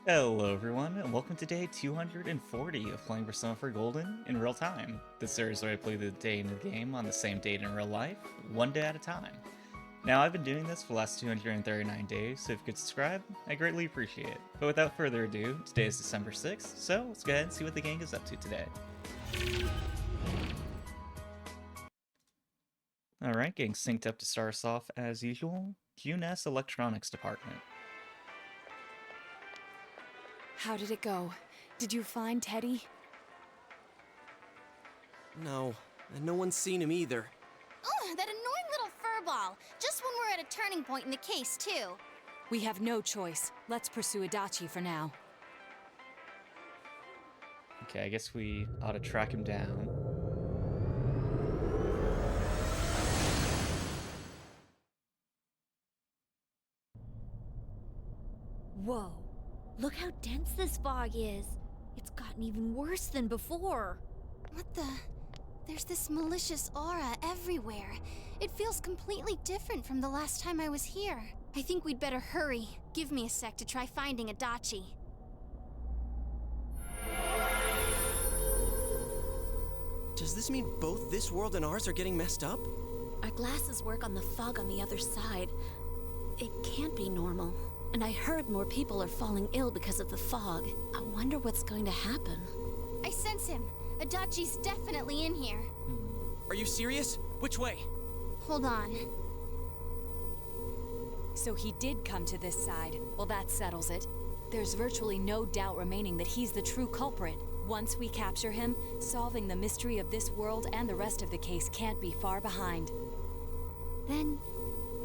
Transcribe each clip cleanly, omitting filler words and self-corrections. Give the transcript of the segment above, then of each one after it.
Hello everyone, and welcome to day 240 of playing Persona 4 Golden in real time. This series where I play the day in the game on the same date in real life, one day at a time. Now, I've been doing this for the last 239 days, so if you could subscribe, I greatly appreciate it. But without further ado, today is December 6th, so let's go ahead and see what the gang is up to today. Alright, getting synced up to start us off as usual, QNS Electronics Department. How did it go? Did you find Teddie? No, and no one's seen him either. Oh, that annoying little furball! Just when we're at a turning point in the case, too. We have no choice. Let's pursue Adachi for now. Okay, I guess we ought to track him down. Whoa. Look how dense this fog is. It's gotten even worse than before. What the? There's this malicious aura everywhere. It feels completely different from the last time I was here. I think we'd better hurry. Give me a sec to try finding Adachi. Does this mean both this world and ours are getting messed up? Our glasses work on the fog on the other side. It can't be normal. And I heard more people are falling ill because of the fog. I wonder what's going to happen. I sense him. Adachi's definitely in here. Are you serious? Which way? Hold on. So he did come to this side. Well, that settles it. There's virtually no doubt remaining that he's the true culprit. Once we capture him, solving the mystery of this world and the rest of the case can't be far behind. Then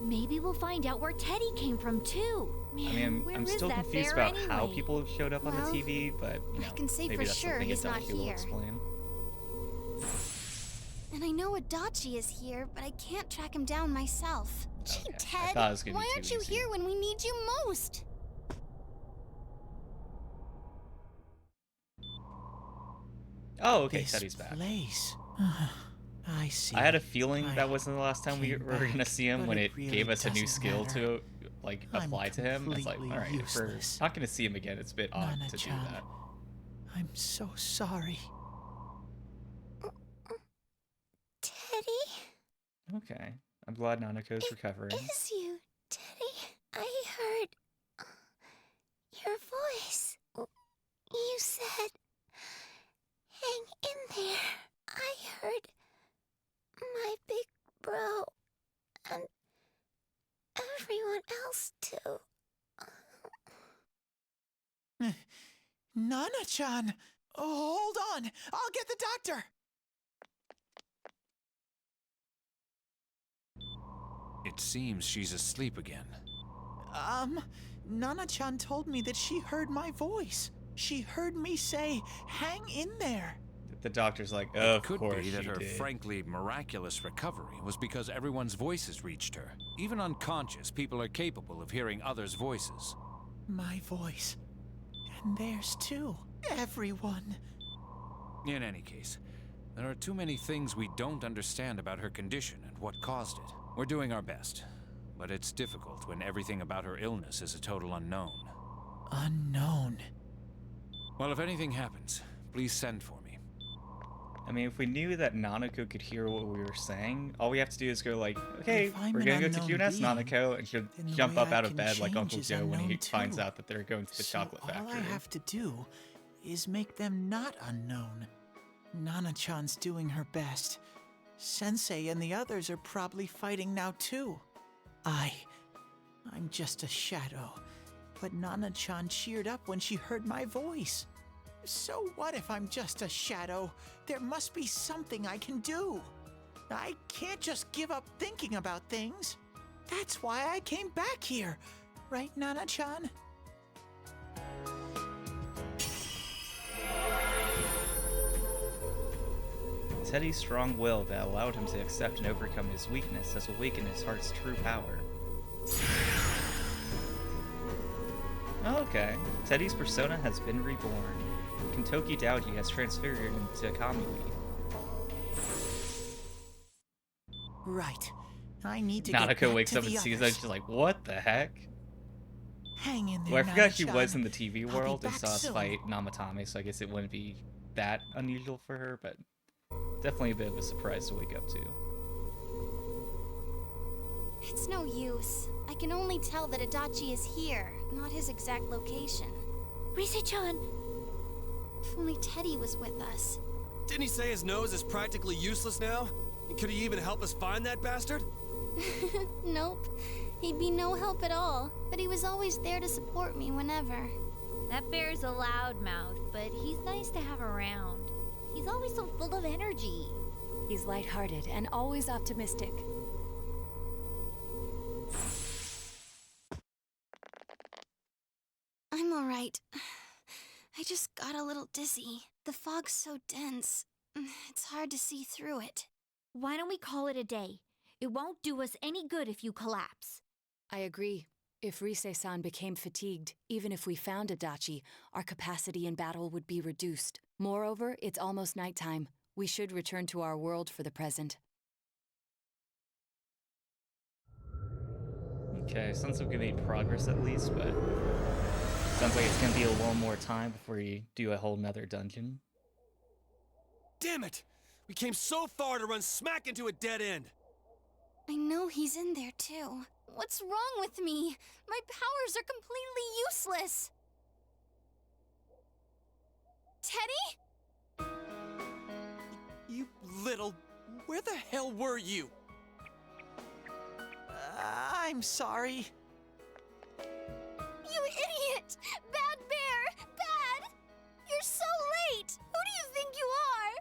maybe we'll find out where Teddie came from too. Man, I mean, where I'm is still that confused bear about how anyway? people showed up on the Well, TV, but you know, I can say maybe for that's sure something he's not Adachi will here. explain. And I know Adachi is here, but I can't track him down myself. Gee, Okay, I Ted, thought it was gonna be why too aren't you easy. here when we need you most? Oh, okay, This Teddie's back. place. I see. I had a feeling I that wasn't the last time we came were gonna back, see him but when it it really gave us a new doesn't skill matter. to like I'm apply to him. It's like, completely alright, if we're useless. not gonna see him again, it's a bit odd to do Nana-chan, that. I'm so sorry. Teddy? Okay. I'm glad Nanako's recovering. Is you, Teddy? I heard your voice. You said, hang in there. I heard my big bro and everyone else too. Nana-chan! Oh, hold on! I'll get the doctor! It seems she's asleep again. Nana-chan told me that she heard my voice. She heard me say, hang in there. The doctor's like, It of could course be that she her did. frankly miraculous recovery was because everyone's voices reached her. Even unconscious, people are capable of hearing others' voices. My voice. And theirs too. Everyone. In any case, there are too many things we don't understand about her condition and what caused it. We're doing our best, but it's difficult when everything about her illness is a total unknown. Unknown. Well, if anything happens, please send for me. I mean, if we knew that Nanako could hear what we were saying, all we have to do is go like, okay, If I'm we're an gonna go to unknown QNS being, Nanako, and she'll then the jump way up I out of can bed like change Uncle is Joe when he unknown finds too. out that they're going to the So chocolate factory. all I have to do is make them not unknown. Nana-chan's doing her best. Sensei and the others are probably fighting now too. I'm just a shadow. But Nana-chan cheered up when she heard my voice. So what if I'm just a shadow? There must be something I can do. I can't just give up thinking about things. That's why I came back here. Right, Nana-chan? Teddie's strong will that allowed him to accept and overcome his weakness has awakened his heart's true power. Okay, Teddie's persona has been reborn. Kentoki Dowdy has transfigured into Kamui. Right. I need to get Nanako back wakes to up and the sees that, others. she's like, what the heck? Hang in there, Well, I forgot she Nana-chan. was in the TV I'll be world and back saw us soon. fight Namatame, so I guess it wouldn't be that unusual for her, but definitely a bit of a surprise to wake up to. It's no use. I can only tell that Adachi is here, not his exact location. Rise-chan! If only Teddie was with us. Didn't he say his nose is practically useless now? And could he even help us find that bastard? Nope. He'd be no help at all, but he was always there to support me whenever. That bear's a loudmouth, but he's nice to have around. He's always so full of energy. He's lighthearted and always optimistic. I'm alright. I just got a little dizzy. The fog's so dense. It's hard to see through it. Why don't we call it a day? It won't do us any good if you collapse. I agree. If Rise-san became fatigued, even if we found Adachi, our capacity in battle would be reduced. Moreover, it's almost nighttime. We should return to our world for the present. Okay, sounds like we made progress at least, but sounds like it's gonna be a little more time before you do a whole nother dungeon. Damn it! We came so far to run smack into a dead end. I know he's in there too. What's wrong with me? My powers are completely useless. Teddie? You little... Where the hell were you? I'm sorry. You idiot! Bad bear! Bad! You're so late! Who do you think you are?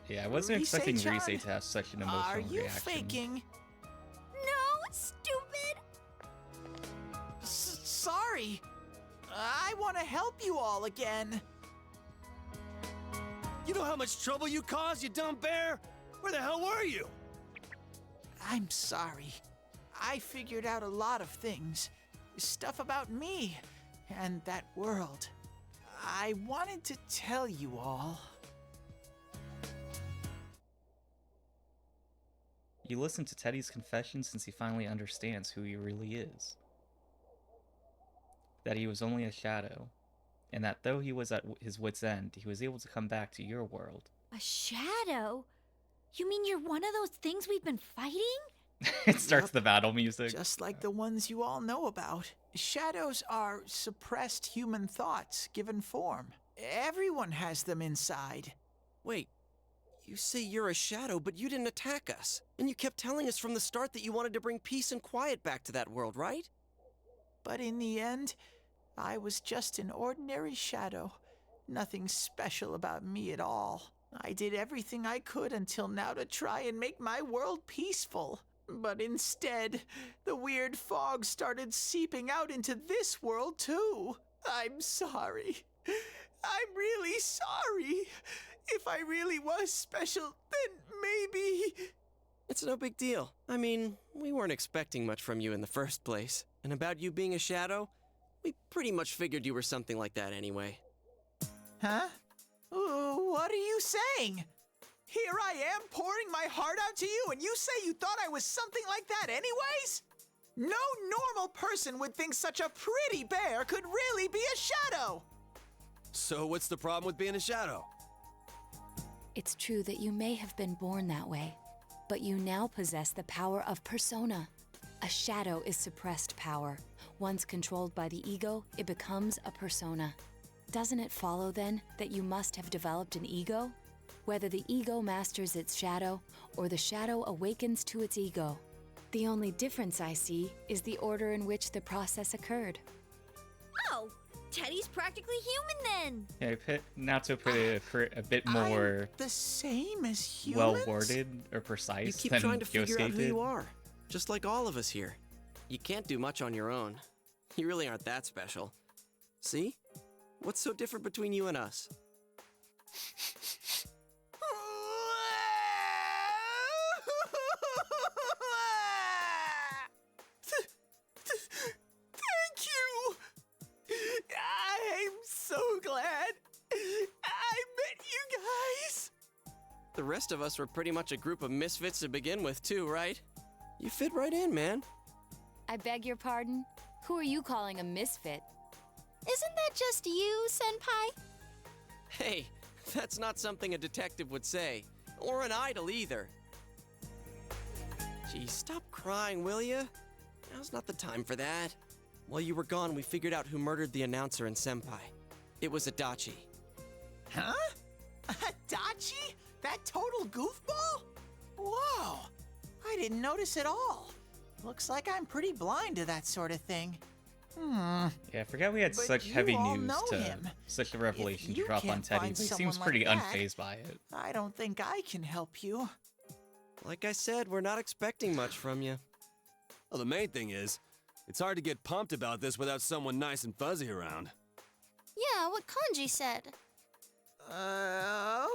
Yeah, I wasn't expecting Rise-chan, Rise to have such an emotional Are you reaction. faking? No, stupid! Sorry. I want to help you all again. You know how much trouble you caused, you dumb bear? Where the hell were you? I'm sorry. I figured out a lot of things. Stuff about me and that world. I wanted to tell you all. You listen to Teddie's confession since he finally understands who he really is. That he was only a shadow, and that though he was at his wit's end, he was able to come back to your world. A shadow? You mean you're one of those things we've been fighting? It starts Yep. the battle music. Just like the ones you all know about. Shadows are suppressed human thoughts given form. Everyone has them inside. Wait, you say you're a shadow, but you didn't attack us. And you kept telling us from the start that you wanted to bring peace and quiet back to that world, right? But in the end, I was just an ordinary shadow. Nothing special about me at all. I did everything I could until now to try and make my world peaceful. But instead, the weird fog started seeping out into this world too. I'm sorry. I'm really sorry. If I really was special, then maybe... It's no big deal. I mean, we weren't expecting much from you in the first place. And about you being a shadow, we pretty much figured you were something like that anyway. Huh? What are you saying? Here I am pouring my heart out to you, and you say you thought I was something like that anyways? No normal person would think such a pretty bear could really be a shadow. So what's the problem with being a shadow? It's true that you may have been born that way, but you now possess the power of persona. A shadow is suppressed power. Once controlled by the ego, it becomes a persona. Doesn't it follow then that you must have developed an ego? Whether the ego masters its shadow or the shadow awakens to its ego. The only difference I see is the order in which the process occurred. Oh, Teddie's practically human then. Yeah, now to put it a bit more I'm the same as humans? well worded or You precise keep than trying to figure out Yosuke who did. you are, just like all of us here. You can't do much on your own. You really aren't that special. See? What's so different between you and us? Thank you! I'm so glad I met you guys! The rest of us were pretty much a group of misfits to begin with, too, right? You fit right in, man. I beg your pardon? Who are you calling a misfit? Isn't that just you, Senpai? Hey, that's not something a detective would say. Or an idol either. Gee, stop crying, will ya? Now's not the time for that. While you were gone, we figured out who murdered the announcer and Senpai. It was Adachi. Huh? Adachi? That total goofball? Whoa! I didn't notice at all. Looks like I'm pretty blind to that sort of thing. Yeah, I forgot we had But such you heavy all news know to him. such a revelation If to you drop on can't Teddie, find but he someone seems pretty like that, unfazed by it. I don't think I can help you. Like I said, we're not expecting much from you. Well, the main thing is, it's hard to get pumped about this without someone nice and fuzzy around. Yeah, what Kanji said.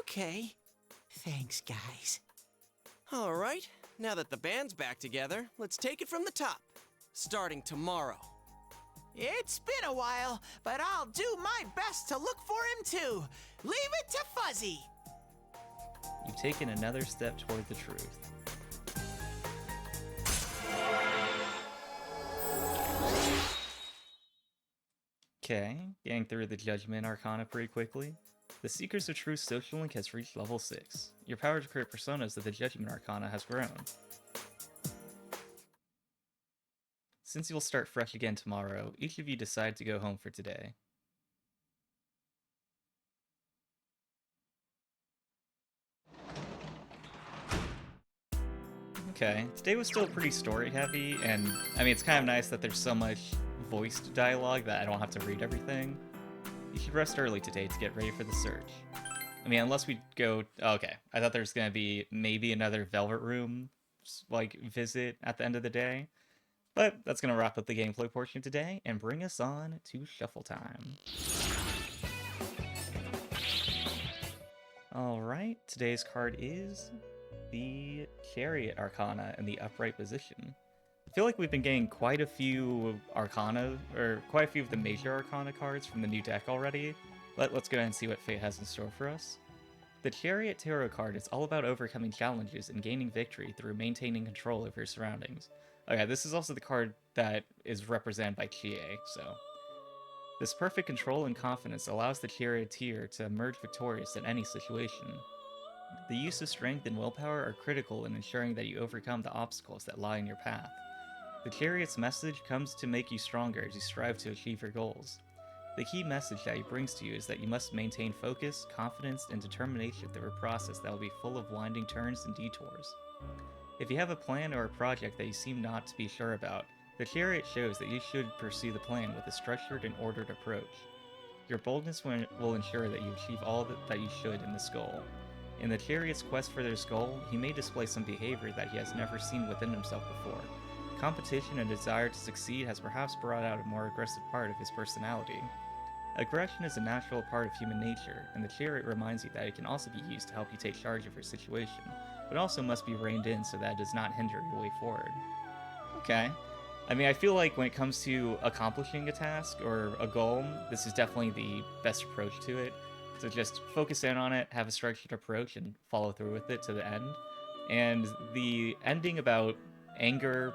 Okay. Thanks, guys. All right, now that the band's back together, let's take it from the top. Starting tomorrow. It's been a while, but I'll do my best to look for him too. Leave it to Fuzzy. You've taken another step toward the truth. Okay, getting through the Judgment Arcana pretty quickly. The Seekers of Truth social link has reached level 6. Your power to create personas of the Judgment Arcana has grown. Since you'll start fresh again tomorrow, each of you decide to go home for today. Okay, today was still pretty story heavy, and I mean, it's kind of nice that there's so much voiced dialogue that I don't have to read everything. You should rest early today to get ready for the search. I mean, unless we go... Okay, I thought there was going to be maybe another Velvet Room, like, visit at the end of the day. But that's going to wrap up the gameplay portion today and bring us on to Shuffle Time. Alright, today's card is the Chariot Arcana in the upright position. I feel like we've been getting quite a few Arcana, or quite a few of the major Arcana cards from the new deck already, but let's go ahead and see what fate has in store for us. The Chariot Tarot card is all about overcoming challenges and gaining victory through maintaining control of your surroundings. Okay, this is also the card that is represented by Chie, so... This perfect control and confidence allows the Charioteer to emerge victorious in any situation. The use of strength and willpower are critical in ensuring that you overcome the obstacles that lie in your path. The Chariot's message comes to make you stronger as you strive to achieve your goals. The key message that he brings to you is that you must maintain focus, confidence, and determination through a process that will be full of winding turns and detours. If you have a plan or a project that you seem not to be sure about, the Chariot shows that you should pursue the plan with a structured and ordered approach. Your boldness will ensure that you achieve all that you should in this goal. In the Chariot's quest for this goal, he may display some behavior that he has never seen within himself before. Competition and desire to succeed has perhaps brought out a more aggressive part of his personality. Aggression is a natural part of human nature, and the Chariot reminds you that it can also be used to help you take charge of your situation, but also must be reined in so that it does not hinder your way forward. Okay. I mean, I feel like when it comes to accomplishing a task or a goal, this is definitely the best approach to it. So just focus in on it, have a structured approach, and follow through with it to the end. And the ending about anger,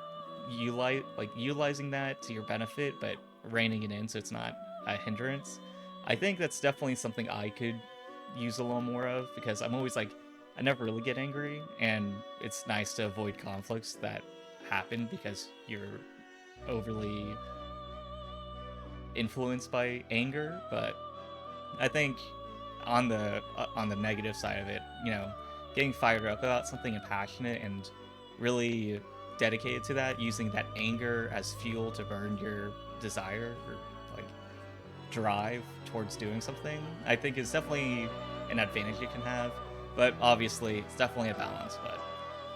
utilizing that to your benefit, but reining it in so it's not a hindrance, I think that's definitely something I could use a little more of, because I'm always like, I never really get angry, and it's nice to avoid conflicts that happen because you're overly influenced by anger. But I think on the negative side of it, you know, getting fired up about something and passionate and really dedicated to that, using that anger as fuel to burn your desire or like drive towards doing something, I think is definitely an advantage you can have. But obviously it's definitely a balance, but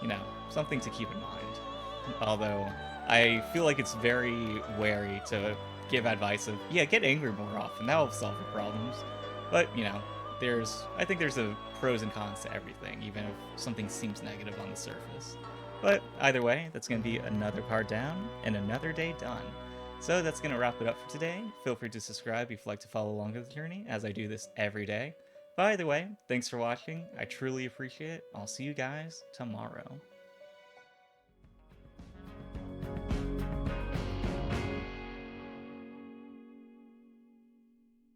you know, something to keep in mind. Although I feel like it's very wary to give advice of, yeah, get angry more often, that will solve your problems. But, you know, I think there's a pros and cons to everything, even if something seems negative on the surface. But either way, that's going to be another card down and another day done. So that's going to wrap it up for today. Feel free to subscribe if you'd like to follow along with the journey, as I do this every day. But either way, thanks for watching. I truly appreciate it. I'll see you guys tomorrow.